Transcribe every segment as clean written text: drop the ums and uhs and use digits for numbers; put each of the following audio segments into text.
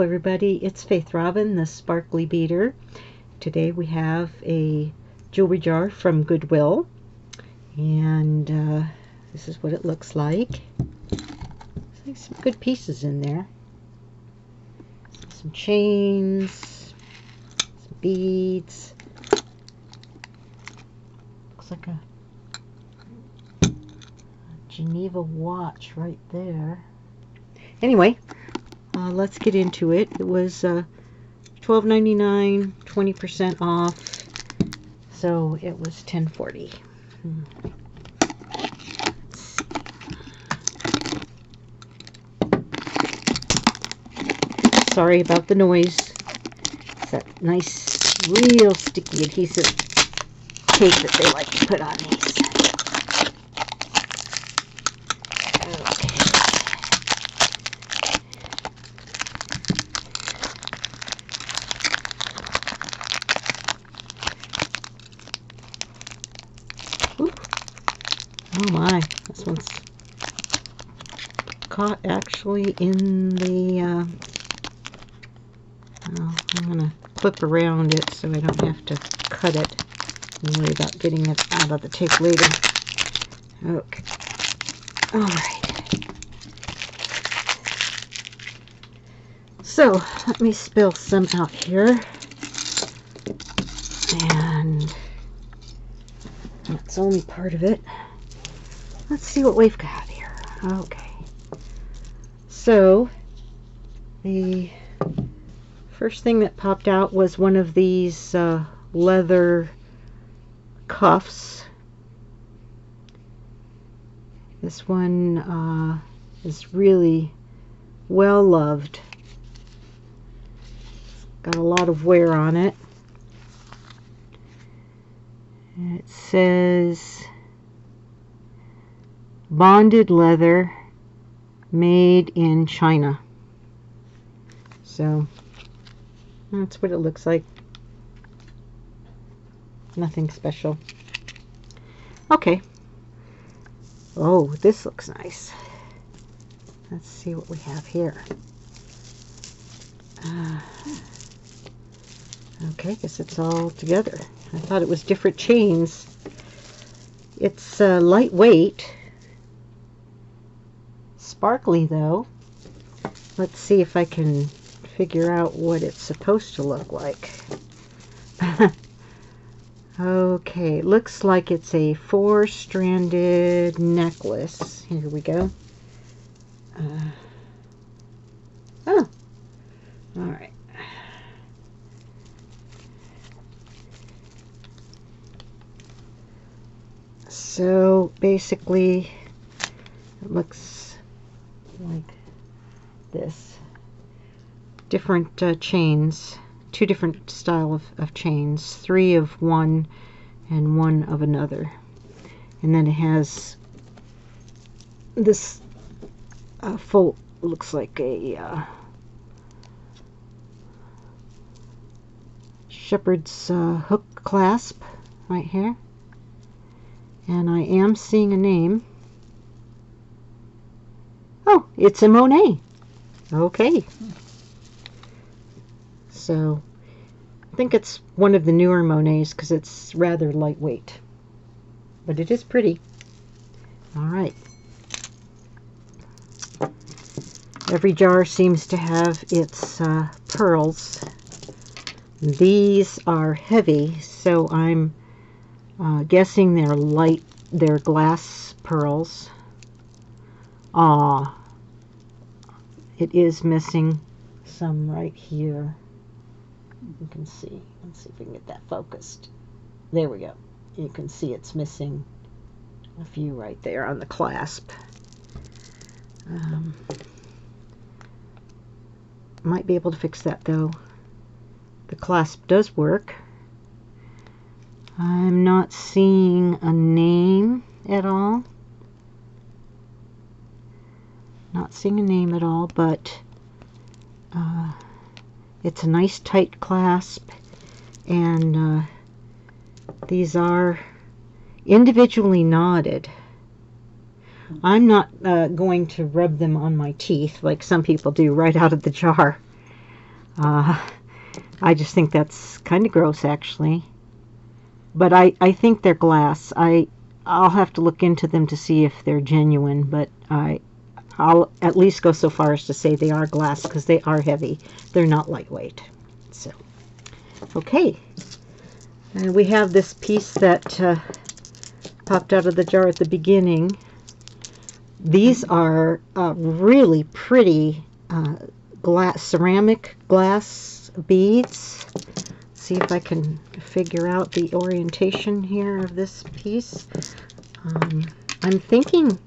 everybody, it's Faith Robin, the Sparkly Beater. Today we have a jewelry jar from Goodwill, and this is what it looks like. There's some good pieces in there. Some chains, some beads. Looks like a Geneva watch right there. Anyway, let's get into it. It was $12.99, 20% off, so it was $10.40. Sorry about the noise. It's that nice, real sticky adhesive tape that they like to put on these. Oh my, this one's caught actually in the, I'm going to clip around it so I don't have to cut it and worry about getting it out of the tape later. Okay, alright. So, let me spill some out here. And that's only part of it. Let's see what we've got here. Okay. So, the first thing that popped out was one of these leather cuffs. This one is really well loved. It's got a lot of wear on it. And it says bonded leather made in China. So that's what it looks like. Nothing special. Okay. Oh, this looks nice. Let's see what we have here. Okay, I guess it's all together. I thought it was different chains. It's lightweight. Sparkly though. Let's see if I can figure out what it's supposed to look like. Okay, looks like it's a 4-stranded necklace. Here we go. Oh, alright. So basically it looks like this. Different chains, 2 different style of chains, 3 of one and 1 of another. And then it has this full, looks like a shepherd's hook clasp right here. And I am seeing a name. Oh, it's a Monet. Okay. So, I think it's one of the newer Monets because it's rather lightweight. But it is pretty. Alright. Every jar seems to have its pearls. These are heavy, so I'm guessing they're light, they're glass pearls. Ah, it is missing some right here. You can see. Let's see if we can get that focused. There we go. You can see it's missing a few right there on the clasp. Might be able to fix that though. The clasp does work. I'm not seeing a name at all. Not seeing a name at all, but it's a nice tight clasp, and these are individually knotted. I'm not going to rub them on my teeth like some people do right out of the jar. I just think that's kind of gross, actually. But I think they're glass. I'll have to look into them to see if they're genuine, but I'll at least go so far as to say they are glass because they are heavy. They're not lightweight. So, okay. And we have this piece that popped out of the jar at the beginning. These are really pretty ceramic glass beads. See if I can figure out the orientation here of this piece. I'm thinking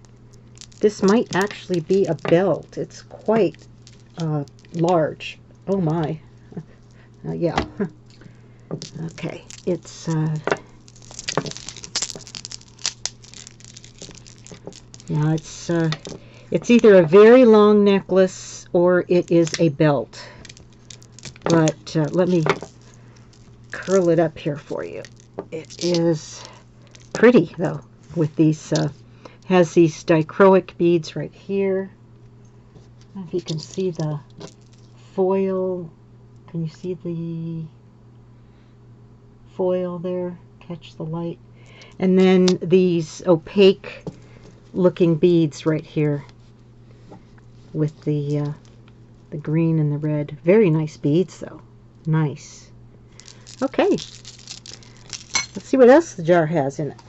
this might actually be a belt. It's quite large. Oh my. Yeah. Okay. It's yeah, it's either a very long necklace or it is a belt. But let me curl it up here for you. It is pretty though, with these has these dichroic beads right here. I don't know if you can see the foil. Can you see the foil there? Catch the light. And then these opaque looking beads right here with the green and the red. Very nice beads though. Nice. Okay. Let's see what else the jar has in it.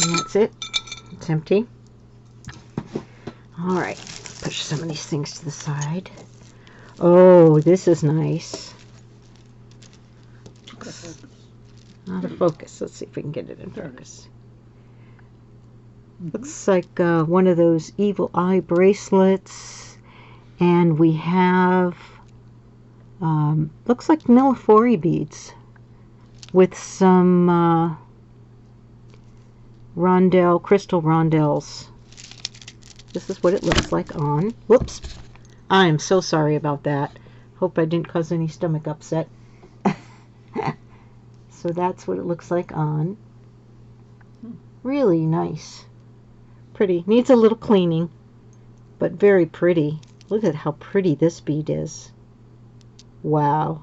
And that's it. It's empty. Alright, let's push some of these things to the side. Oh, this is nice. Out of focus. Let's see if we can get it in focus. Looks like one of those evil eye bracelets. And we have, looks like Millefori beads with some crystal rondelles. This is what it looks like on. Whoops. I am so sorry about that. Hope I didn't cause any stomach upset. So that's what it looks like on. Really nice. Pretty. Needs a little cleaning, but very pretty. Look at how pretty this bead is. Wow.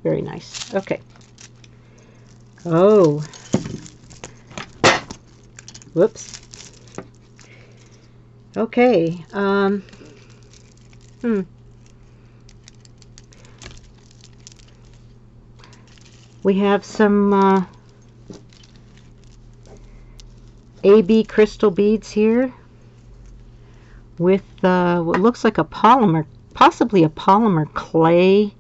Very nice. Okay. Oh. Whoops. Okay. We have some AB crystal beads here with what looks like a polymer, possibly a polymer clay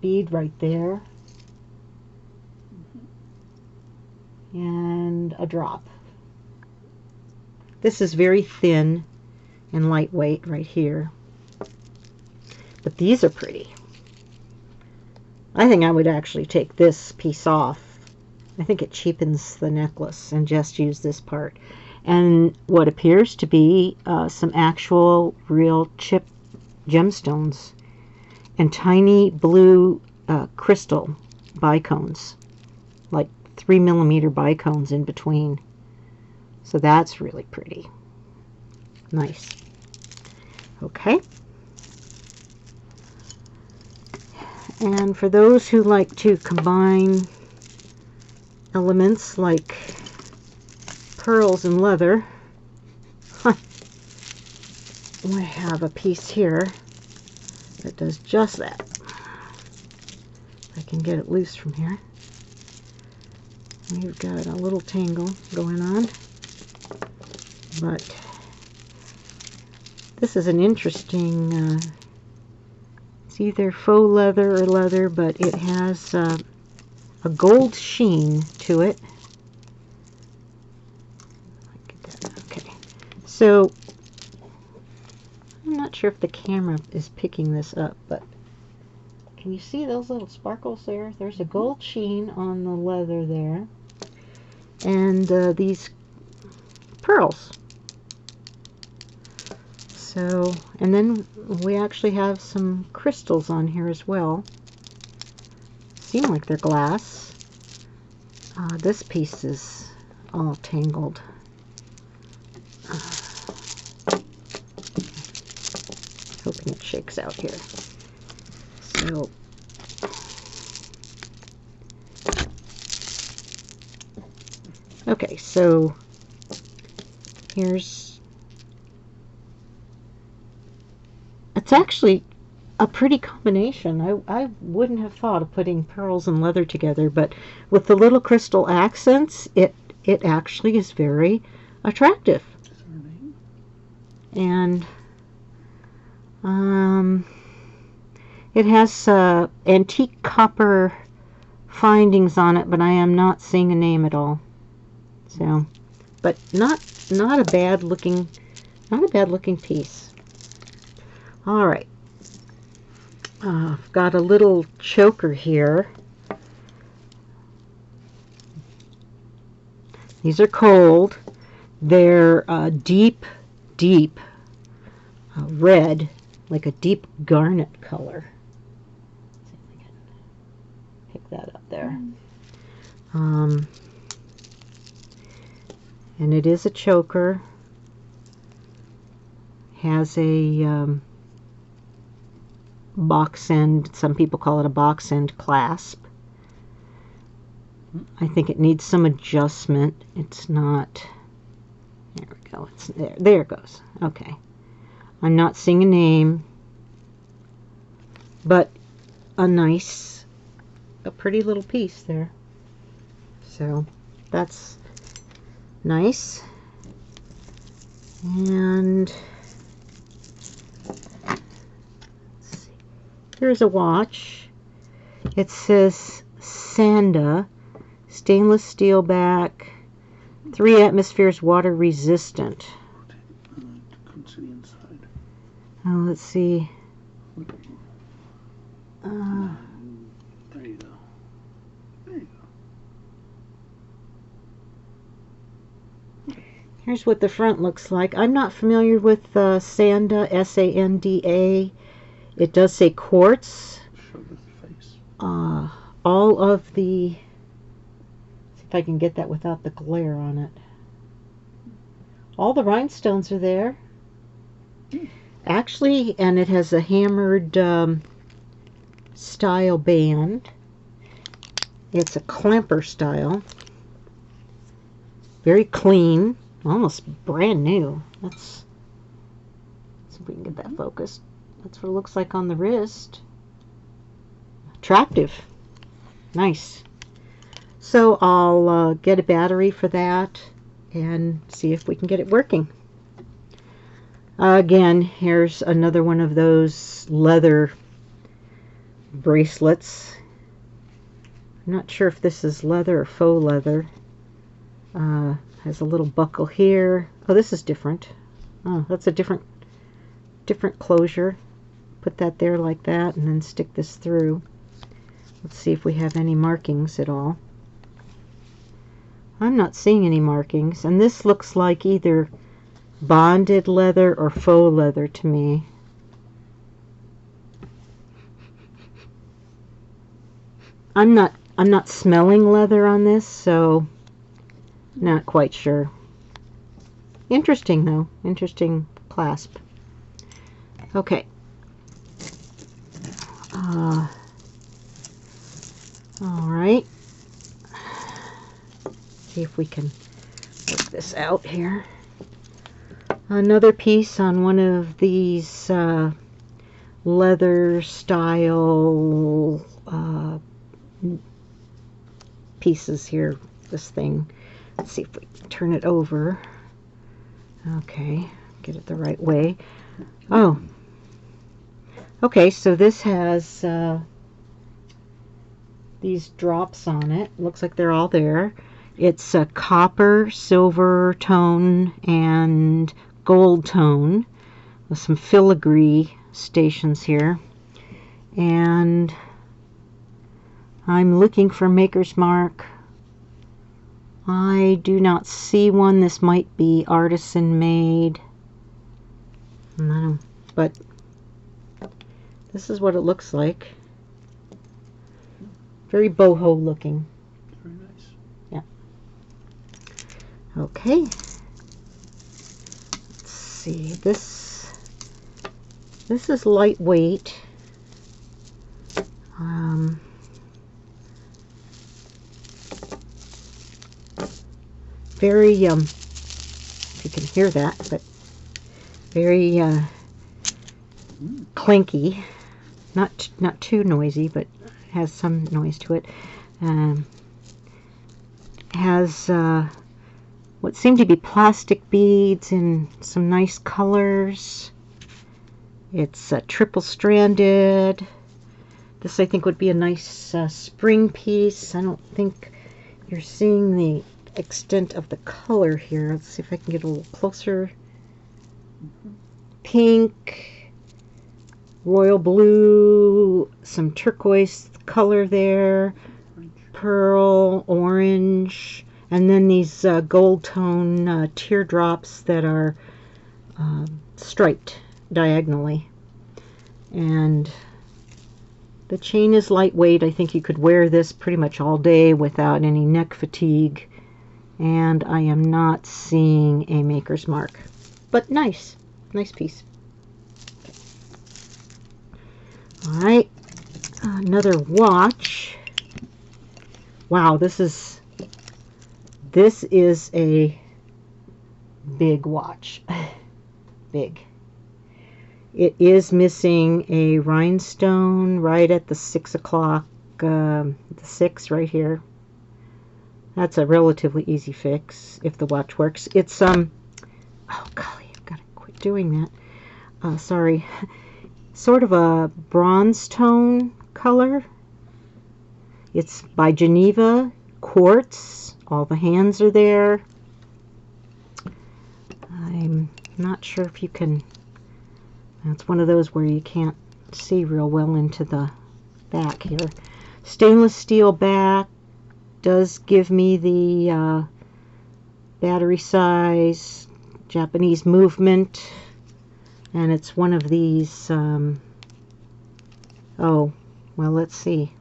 bead right there, and a drop. This is very thin and lightweight right here, but these are pretty. I think I would actually take this piece off. I think it cheapens the necklace and just use this part. And what appears to be some actual real chip gemstones and tiny blue crystal bicones, like 3mm bicones in between. So that's really pretty. Nice. Okay. And for those who like to combine elements like pearls and leather, I have a piece here that does just that. If I can get it loose from here. We've got a little tangle going on, but this is an interesting it's either faux leather or leather, but it has a gold sheen to it. Okay, so I'm not sure if the camera is picking this up, but can you see those little sparkles there? There's a gold sheen on the leather there, and these pearls. So, and then we actually have some crystals on here as well. Seem like they're glass. This piece is all tangled. Hoping it shakes out here. So okay, so here's, it's actually a pretty combination. I wouldn't have thought of putting pearls and leather together, but with the little crystal accents, it actually is very attractive. And it has antique copper findings on it, but I am not seeing a name at all. So, but not a bad looking piece. All right. I've got a little choker here. These are cold. They're deep red, like a deep garnet color. Let's see if I can pick that up there. And it is a choker. Has a box end. Some people call it a box end clasp. I think it needs some adjustment. It's not. There we go. It's there. There it goes. Okay. I'm not seeing a name, but a pretty little piece there. So that's nice. And let's see. Here's a watch. It says Sanda, stainless steel back, 3 atmospheres, water resistant. Couldn't see the inside. Oh, let's see. There you go. There you go. Here's what the front looks like. I'm not familiar with Sanda, S-A-N-D-A. It does say quartz. Show the face. All of the, see if I can get that without the glare on it. All the rhinestones are there. Actually, and it has a hammered style band. It's a clamper style. Very clean, almost brand new. Let's see if we can get that focused. That's what it looks like on the wrist. Attractive. Nice. So I'll get a battery for that and see if we can get it working. Again, here's another one of those leather bracelets. I'm not sure if this is leather or faux leather. Has a little buckle here. Oh, this is different. Oh, that's a different closure. Put that there like that and then stick this through. Let's see if we have any markings at all. I'm not seeing any markings, and this looks like either bonded leather or faux leather to me. I'm not smelling leather on this, so not quite sure. Interesting though. Interesting clasp. Okay. All right. See if we can work this out here. Another piece on one of these leather style pieces here. This thing. Let's see if we can turn it over. Okay, get it the right way. Oh, okay, so this has these drops on it. Looks like they're all there. It's a copper, silver tone, and gold tone with some filigree stations here. And I'm looking for Maker's Mark. I do not see one. This might be artisan made. But this is what it looks like. Very boho looking. Very nice. Yeah. Okay. Let's see. This is lightweight. Very if you can hear that, but very clinky. Not too noisy, but has some noise to it. Has what seem to be plastic beads in some nice colors. It's triple stranded. This I think would be a nice spring piece. I don't think you're seeing the extent of the color here. Let's see if I can get a little closer. Pink, royal blue, some turquoise color there, pearl, orange, and then these gold tone teardrops that are striped diagonally. And the chain is lightweight. I think you could wear this pretty much all day without any neck fatigue. And I am not seeing a maker's mark. But nice. Nice piece. Alright. Another watch. Wow, this is a big watch. Big. It is missing a rhinestone right at the 6 o'clock, the 6 right here. That's a relatively easy fix if the watch works. It's, oh golly, I've got to quit doing that. Sorry. Sort of a bronze tone color. It's by Geneva, quartz. All the hands are there. I'm not sure if you can... It's one of those where you can't see real well into the back here. Stainless steel back does give me the battery size, Japanese movement, and it's one of these, oh, well, let's see.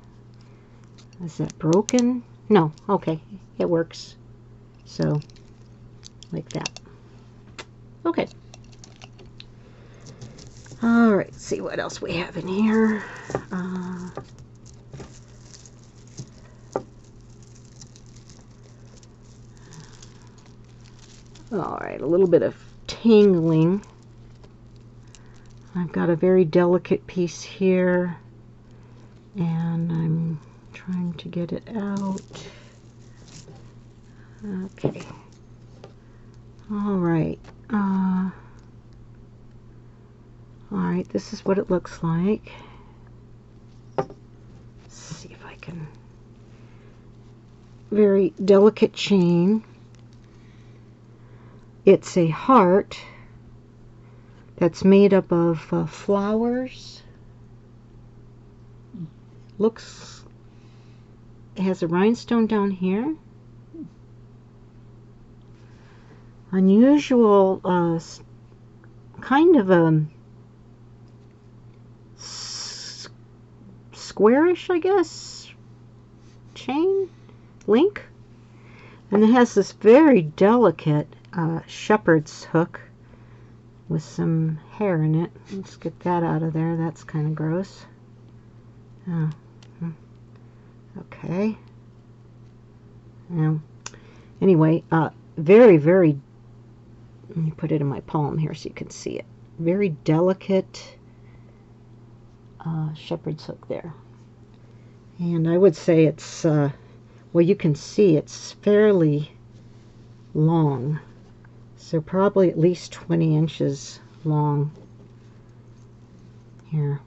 Is that broken? No, okay, it works. So, like that. Okay. Alright, let's see what else we have in here. Alright, a little bit of tangling. I've got a very delicate piece here, and I'm trying to get it out. Okay. Alright. Alright, this is what it looks like. Let's see if I can... Very delicate chain. It's a heart that's made up of flowers. Looks... It has a rhinestone down here. Unusual, kind of a squarish, I guess, chain link, and it has this very delicate shepherd's hook with some hair in it. Let's get that out of there. That's kind of gross. Oh, okay. Now, anyway, very, very, let me put it in my palm here so you can see it. Very delicate shepherd's hook there. And I would say it's, well, you can see it's fairly long. So probably at least 20 inches long here.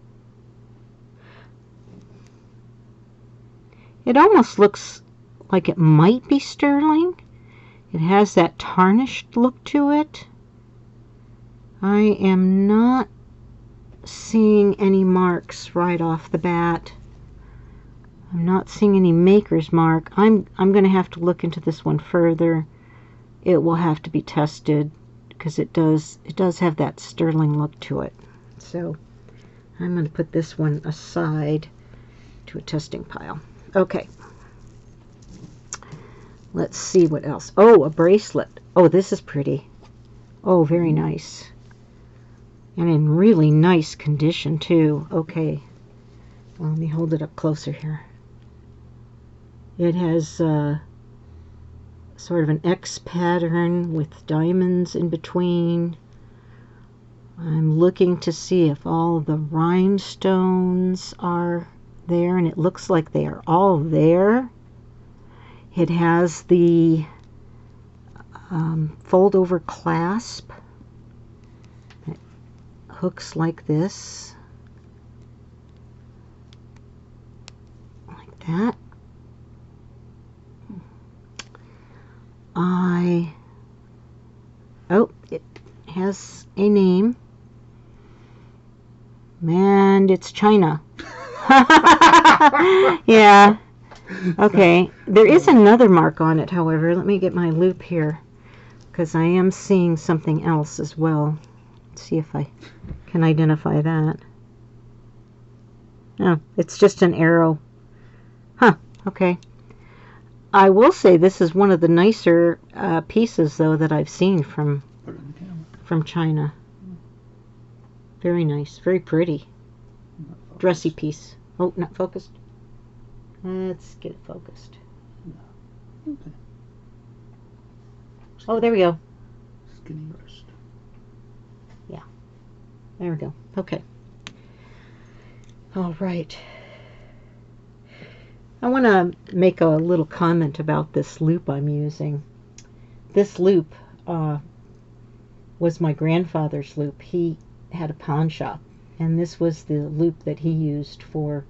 It almost looks like it might be sterling. It has that tarnished look to it. I am not seeing any marks right off the bat. I'm not seeing any maker's mark. I'm going to have to look into this one further. It will have to be tested because it does have that sterling look to it. So I'm going to put this one aside to a testing pile. Okay. Let's see what else. Oh, a bracelet. Oh, this is pretty. Oh, very nice. And in really nice condition, too. Okay. Well, let me hold it up closer here. It has sort of an X pattern with diamonds in between. I'm looking to see if all the rhinestones are there, and it looks like they are all there. It has the fold over clasp. It hooks like this, like that. Oh, it has a name, and it's China. Yeah. Okay. There is another mark on it, however. Let me get my loop here, because I am seeing something else as well. Let's see if I can identify that. Oh, it's just an arrow. Huh. Okay. I will say this is one of the nicer pieces, though, that I've seen from China. Very nice. Very pretty. Dressy piece. Oh, not focused. Let's get it focused. No. Okay. Oh, there we go. Skinny wrist. Yeah. There we go. Okay. All right. I want to make a little comment about this loop I'm using. This loop was my grandfather's loop. He had a pawn shop, and this was the loop that he used for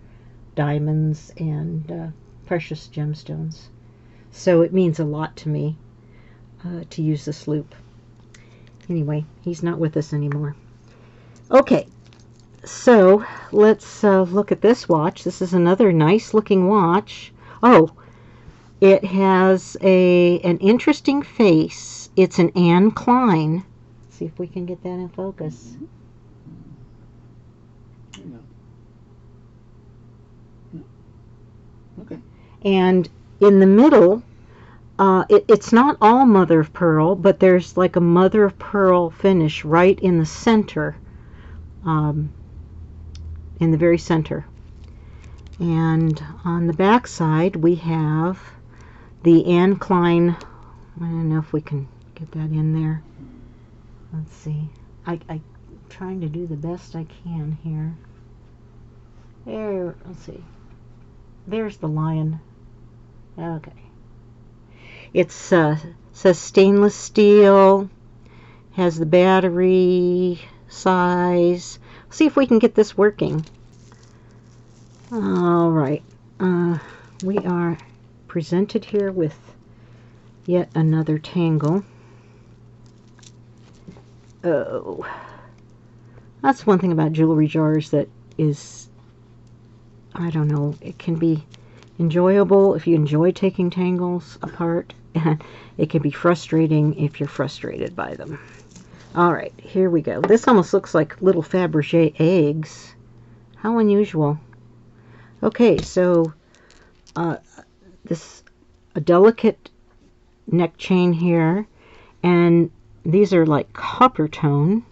diamonds and precious gemstones. So it means a lot to me to use this loop. Anyway, he's not with us anymore. Okay, so let's look at this watch. This is another nice looking watch. Oh, it has an interesting face. It's an Anne Klein. Let's see if we can get that in focus. Okay. And in the middle, it's not all mother of pearl, but there's like a mother of pearl finish right in the center, in the very center. And on the back side, we have the Anne Klein. I don't know if we can get that in there. Let's see. I'm trying to do the best I can here. There, let's see. There's the lion. Okay. It's says stainless steel, has the battery size. See if we can get this working. All right. We are presented here with yet another tangle. Oh. That's one thing about jewelry jars that is, I don't know, it can be enjoyable if you enjoy taking tangles apart, and it can be frustrating if you're frustrated by them. All right, here we go. This almost looks like little Fabergé eggs. How unusual. Okay, so this a delicate neck chain here, and these are like copper tone.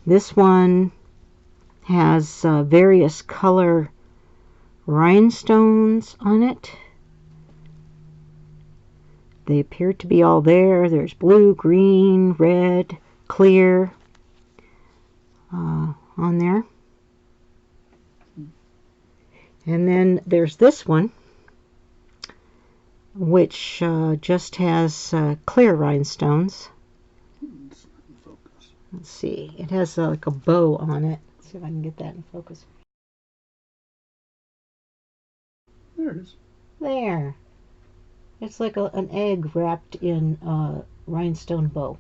This one has various color rhinestones on it. They appear to be all there. There's blue, green, red, clear on there. And then there's this one, which just has clear rhinestones. Let's see. It has like a bow on it. Let's see if I can get that in focus. There it is. There. It's like an egg wrapped in a rhinestone bow.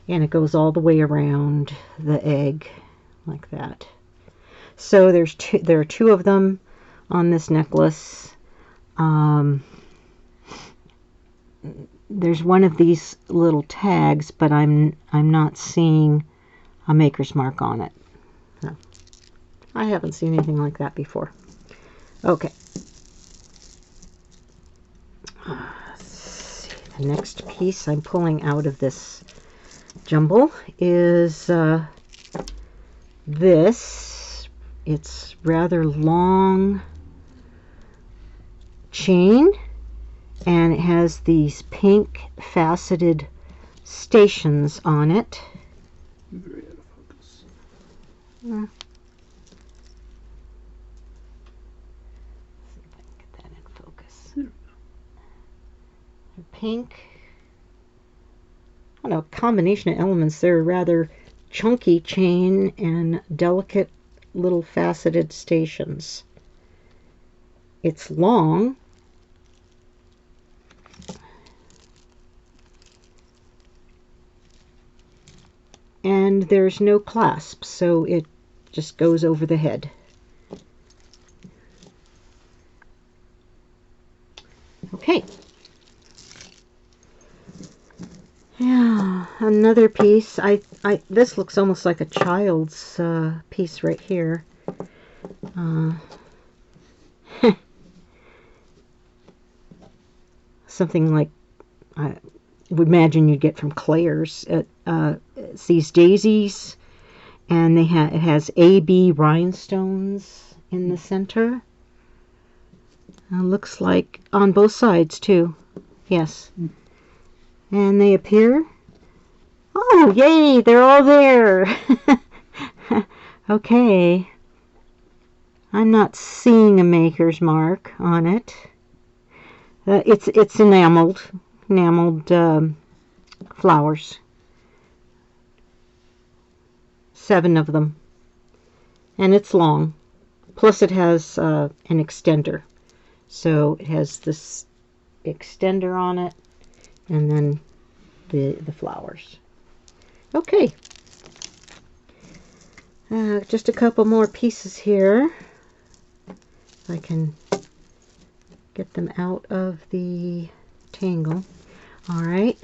And it goes all the way around the egg like that. So there are two of them on this necklace. There's one of these little tags, but I'm not seeing a maker's mark on it. No. I haven't seen anything like that before. Okay. Let's see. The next piece I'm pulling out of this jumble is this. It's rather long chain, and it has these pink faceted stations on it. Very out of focus. See if I can get that in focus. There we go. Pink. I don't know, combination of elements. They're rather chunky chain and delicate little faceted stations. It's long. And there's no clasp, so it just goes over the head. Okay. Yeah, another piece. This looks almost like a child's piece right here. Something like I would imagine you'd get from Claire's. It's these daisies, and it has AB rhinestones in the center. Looks like on both sides too. Yes. And they appear. Oh, yay! They're all there. Okay. I'm not seeing a maker's mark on it. It's enameled flowers. 7 of them, and it's long. Plus, it has an extender, so it has this extender on it, and then the flowers. Okay. Just a couple more pieces here. If I can get them out of the tangle. All right.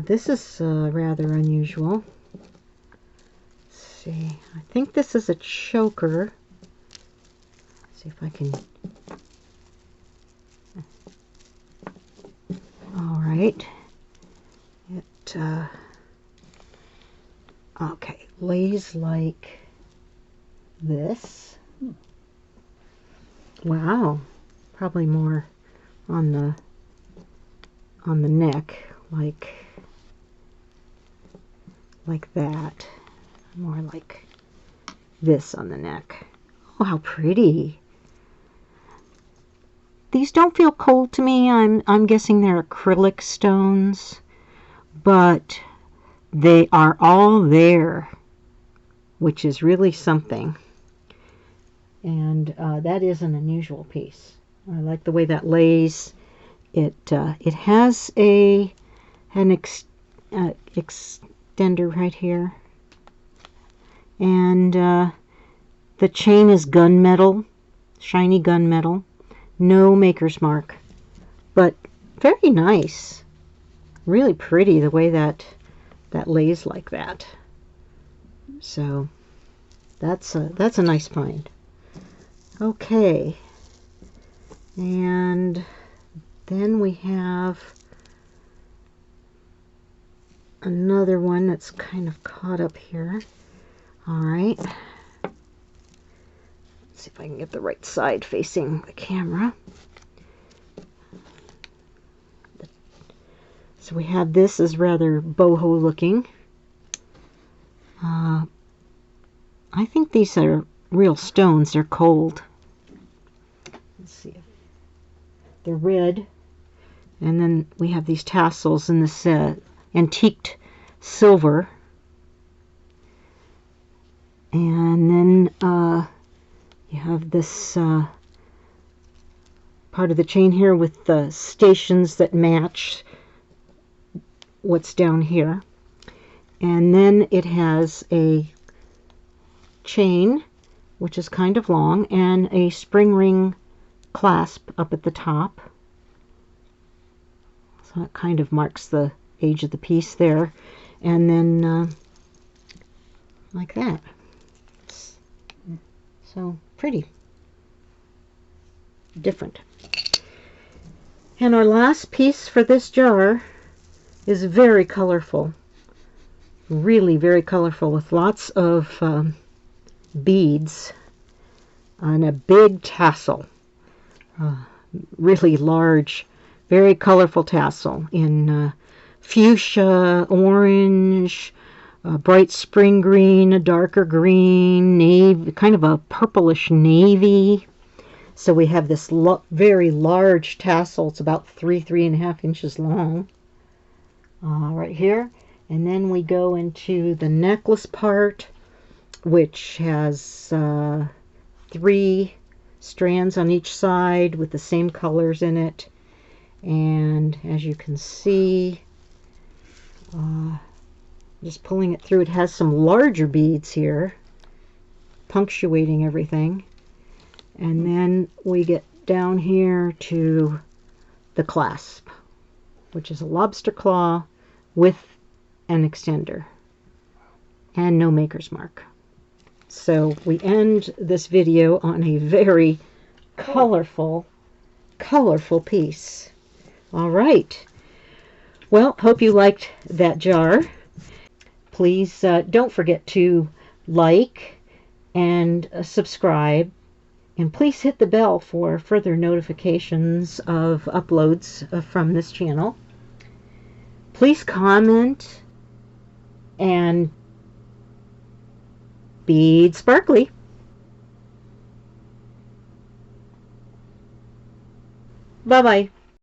This is rather unusual. Let's see. I think this is a choker. Let's see if I can. All right. It okay, lays like this. Wow. Probably more on the neck, like that. More like this on the neck. Oh, how pretty. These don't feel cold to me. I'm guessing they're acrylic stones, but they are all there, which is really something. And that is an unusual piece. I like the way that lays. It has an extender right here, and the chain is gunmetal, shiny gunmetal. No maker's mark, but very nice. Really pretty the way that lays like that. So that's a nice find. Okay, and then we have another one that's kind of caught up here. All right. Let's see if I can get the right side facing the camera. So we have this is rather boho looking. I think these are real stones. They're cold. Let's see. They're red. And then we have these tassels in this antiqued silver. And then you have this part of the chain here with the stations that match what's down here. And then it has a chain, which is kind of long, and a spring ring clasp up at the top. So it kind of marks the age of the piece there. And then like that. So pretty. Different. And our last piece for this jar is very colorful. Really very colorful with lots of beads on a big tassel. Really large, very colorful tassel in fuchsia, orange, bright spring green, a darker green, navy, kind of a purplish navy. So we have this very large tassel. It's about 3.5 inches long right here. And then we go into the necklace part, which has 3 strands on each side with the same colors in it. And as you can see, just pulling it through, it has some larger beads here punctuating everything. And then we get down here to the clasp, which is a lobster claw with an extender and no maker's mark. So we end this video on a very colorful piece. All right. Well, hope you liked that jar. Please don't forget to like and subscribe. And please hit the bell for further notifications of uploads from this channel. Please comment and bead sparkly. Bye-bye.